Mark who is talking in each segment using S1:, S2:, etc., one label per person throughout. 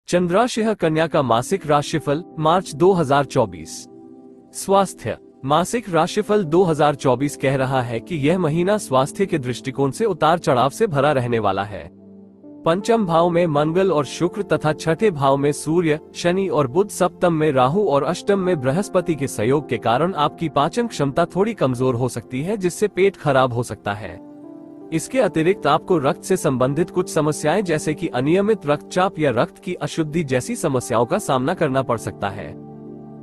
S1: चंद्राशय कन्या का मासिक राशिफल मार्च 2024। स्वास्थ्य। मासिक राशिफल 2024 कह रहा है कि यह महीना स्वास्थ्य के दृष्टिकोण से उतार चढ़ाव से भरा रहने वाला है। पंचम भाव में मंगल और शुक्र तथा छठे भाव में सूर्य, शनि और बुध, सप्तम में राहु और अष्टम में बृहस्पति के सहयोग के कारण आपकी पाचन क्षमता थोड़ी कमजोर हो सकती है, जिससे पेट खराब हो सकता है। इसके अतिरिक्त आपको रक्त से संबंधित कुछ समस्याएं जैसे कि अनियमित रक्तचाप या रक्त की अशुद्धि जैसी समस्याओं का सामना करना पड़ सकता है।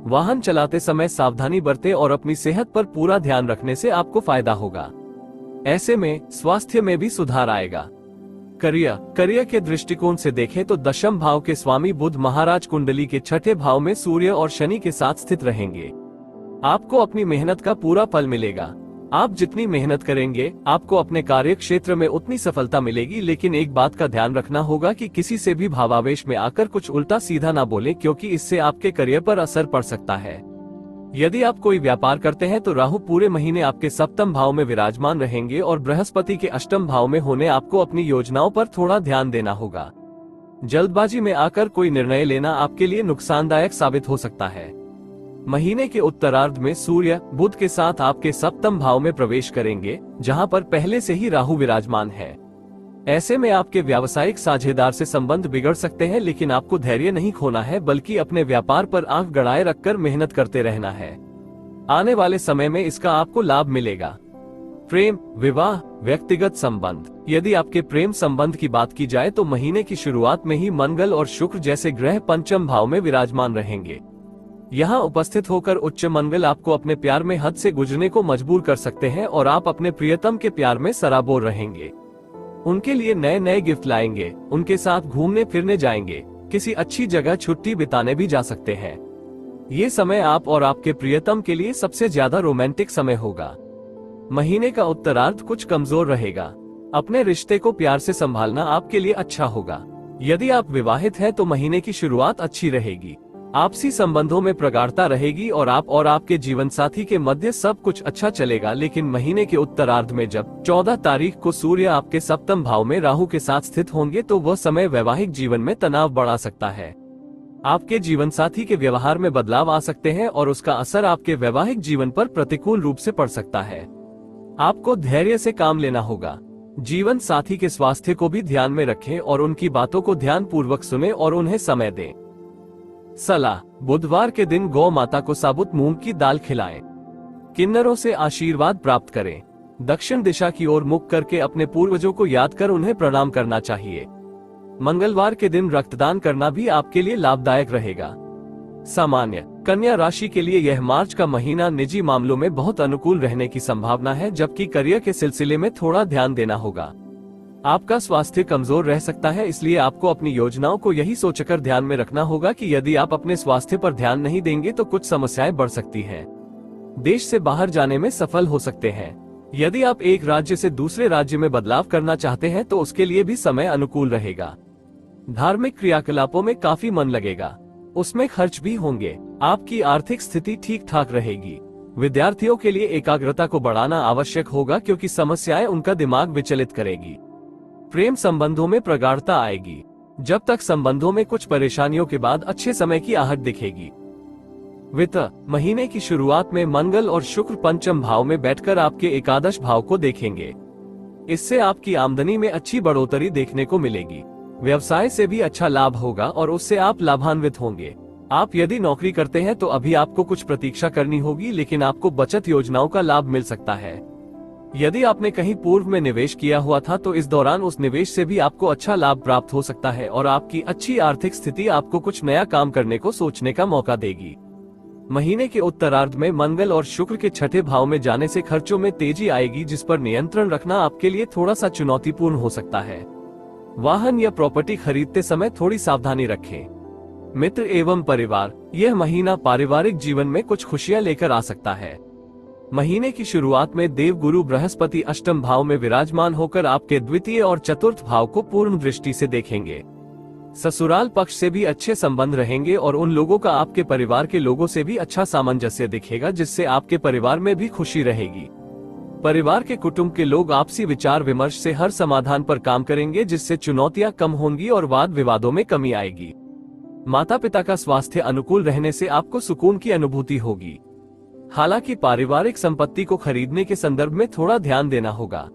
S1: वाहन चलाते समय सावधानी बरतें और अपनी सेहत पर पूरा ध्यान रखने से आपको फायदा होगा। ऐसे में स्वास्थ्य में भी सुधार आएगा। करियर के दृष्टिकोण से देखें तो दशम भाव के स्वामी बुध महाराज कुंडली के छठे भाव में सूर्य और शनि के साथ स्थित रहेंगे। आपको अपनी मेहनत का पूरा फल मिलेगा। आप जितनी मेहनत करेंगे आपको अपने कार्य क्षेत्र में उतनी सफलता मिलेगी, लेकिन एक बात का ध्यान रखना होगा कि किसी से भी भावावेश में आकर कुछ उल्टा सीधा ना बोले, क्योंकि इससे आपके करियर पर असर पड़ सकता है। यदि आप कोई व्यापार करते हैं तो राहु पूरे महीने आपके सप्तम भाव में विराजमान रहेंगे और बृहस्पति के अष्टम भाव में होने आपको अपनी योजनाओं पर थोड़ा ध्यान देना होगा। जल्दबाजी में आकर कोई निर्णय लेना आपके लिए नुकसानदायक साबित हो सकता है। महीने के उत्तरार्ध में सूर्य बुध के साथ आपके सप्तम भाव में प्रवेश करेंगे, जहां पर पहले से ही राहु विराजमान है। ऐसे में आपके व्यावसायिक साझेदार से संबंध बिगड़ सकते हैं, लेकिन आपको धैर्य नहीं खोना है, बल्कि अपने व्यापार पर आंख गड़ाए रखकर मेहनत करते रहना है। आने वाले समय में इसका आपको लाभ मिलेगा। प्रेम, विवाह, व्यक्तिगत संबंध। यदि आपके प्रेम संबंध की बात की जाए तो महीने की शुरुआत में ही मंगल और शुक्र जैसे ग्रह पंचम भाव में विराजमान रहेंगे। यहाँ उपस्थित होकर उच्च मंगल आपको अपने प्यार में हद से गुजरने को मजबूर कर सकते हैं और आप अपने प्रियतम के प्यार में सराबोर रहेंगे। उनके लिए नए नए गिफ्ट लाएंगे, उनके साथ घूमने फिरने जाएंगे, किसी अच्छी जगह छुट्टी बिताने भी जा सकते हैं। ये समय आप और आपके प्रियतम के लिए सबसे ज्यादा रोमांटिक समय होगा। महीने का उत्तरार्ध कुछ कमजोर रहेगा। अपने रिश्ते को प्यार से संभालना आपके लिए अच्छा होगा। यदि आप विवाहित हैं तो महीने की शुरुआत अच्छी रहेगी। आपसी संबंधों में प्रगाढ़ता रहेगी और आप और आपके जीवन साथी के मध्य सब कुछ अच्छा चलेगा। लेकिन महीने के उत्तरार्ध में जब 14 तारीख को सूर्य आपके सप्तम भाव में राहु के साथ स्थित होंगे तो वह समय वैवाहिक जीवन में तनाव बढ़ा सकता है। आपके जीवन साथी के व्यवहार में बदलाव आ सकते हैं और उसका असर आपके वैवाहिक जीवन पर प्रतिकूल रूप से पड़ सकता है। आपको धैर्य से काम लेना होगा। जीवन साथी के स्वास्थ्य को भी ध्यान में रखें और उनकी बातों को ध्यान पूर्वक सुने और उन्हें समय दें। सलाह। बुधवार के दिन गौ माता को साबुत मूंग की दाल खिलाएं। किन्नरों से आशीर्वाद प्राप्त करें। दक्षिण दिशा की ओर मुख करके अपने पूर्वजों को याद कर उन्हें प्रणाम करना चाहिए। मंगलवार के दिन रक्तदान करना भी आपके लिए लाभदायक रहेगा। सामान्य। कन्या राशि के लिए यह मार्च का महीना निजी मामलों में बहुत अनुकूल रहने की संभावना है, जबकि करियर के सिलसिले में थोड़ा ध्यान देना होगा। आपका स्वास्थ्य कमजोर रह सकता है, इसलिए आपको अपनी योजनाओं को यही सोचकर ध्यान में रखना होगा कि यदि आप अपने स्वास्थ्य पर ध्यान नहीं देंगे तो कुछ समस्याएं बढ़ सकती हैं। देश से बाहर जाने में सफल हो सकते हैं। यदि आप एक राज्य से दूसरे राज्य में बदलाव करना चाहते हैं तो उसके लिए भी समय अनुकूल रहेगा। धार्मिक क्रियाकलापों में काफी मन लगेगा, उसमें खर्च भी होंगे। आपकी आर्थिक स्थिति ठीक ठाक रहेगी। विद्यार्थियों के लिए एकाग्रता को बढ़ाना आवश्यक होगा, क्योंकि समस्याएं उनका दिमाग विचलित करेगी। प्रेम संबंधों में प्रगाढ़ता आएगी। जब तक संबंधों में कुछ परेशानियों के बाद अच्छे समय की आहट दिखेगी। वित्त। महीने की शुरुआत में मंगल और शुक्र पंचम भाव में बैठकर आपके एकादश भाव को देखेंगे। इससे आपकी आमदनी में अच्छी बढ़ोतरी देखने को मिलेगी। व्यवसाय से भी अच्छा लाभ होगा और उससे आप लाभान्वित होंगे। आप यदि नौकरी करते हैं तो अभी आपको कुछ प्रतीक्षा करनी होगी, लेकिन आपको बचत योजनाओं का लाभ मिल सकता है। यदि आपने कहीं पूर्व में निवेश किया हुआ था तो इस दौरान उस निवेश से भी आपको अच्छा लाभ प्राप्त हो सकता है और आपकी अच्छी आर्थिक स्थिति आपको कुछ नया काम करने को सोचने का मौका देगी। महीने के उत्तरार्ध में मंगल और शुक्र के छठे भाव में जाने से खर्चों में तेजी आएगी, जिस पर नियंत्रण रखना आपके लिए थोड़ा सा चुनौतीपूर्ण हो सकता है। वाहन या प्रॉपर्टी खरीदते समय थोड़ी सावधानी रखें। मित्र एवं परिवार। यह महीना पारिवारिक जीवन में कुछ खुशियां लेकर आ सकता है। महीने की शुरुआत में देवगुरु बृहस्पति अष्टम भाव में विराजमान होकर आपके द्वितीय और चतुर्थ भाव को पूर्ण दृष्टि से देखेंगे। ससुराल पक्ष से भी अच्छे संबंध रहेंगे और उन लोगों का आपके परिवार के लोगों से भी अच्छा सामंजस्य दिखेगा, जिससे आपके परिवार में भी खुशी रहेगी। परिवार के कुटुंब के लोग आपसी विचार विमर्श से हर समाधान पर काम करेंगे, जिससे चुनौतियां कम होंगी और वाद विवादों में कमी आएगी। माता पिता का स्वास्थ्य अनुकूल रहने से आपको सुकून की अनुभूति होगी। हालांकि पारिवारिक संपत्ति को खरीदने के संदर्भ में थोड़ा ध्यान देना होगा।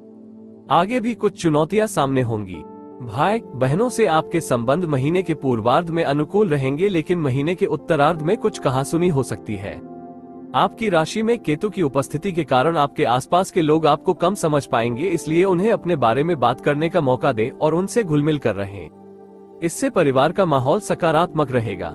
S1: आगे भी कुछ चुनौतियां सामने होंगी। भाई बहनों से आपके संबंध महीने के पूर्वार्ध में अनुकूल रहेंगे, लेकिन महीने के उत्तरार्ध में कुछ कहासुनी हो सकती है। आपकी राशि में केतु की उपस्थिति के कारण आपके आसपास के लोग आपको कम समझ पाएंगे, इसलिए उन्हें अपने बारे में बात करने का मौका दें और उनसे घुल मिल कर रहें। इससे परिवार का माहौल सकारात्मक रहेगा।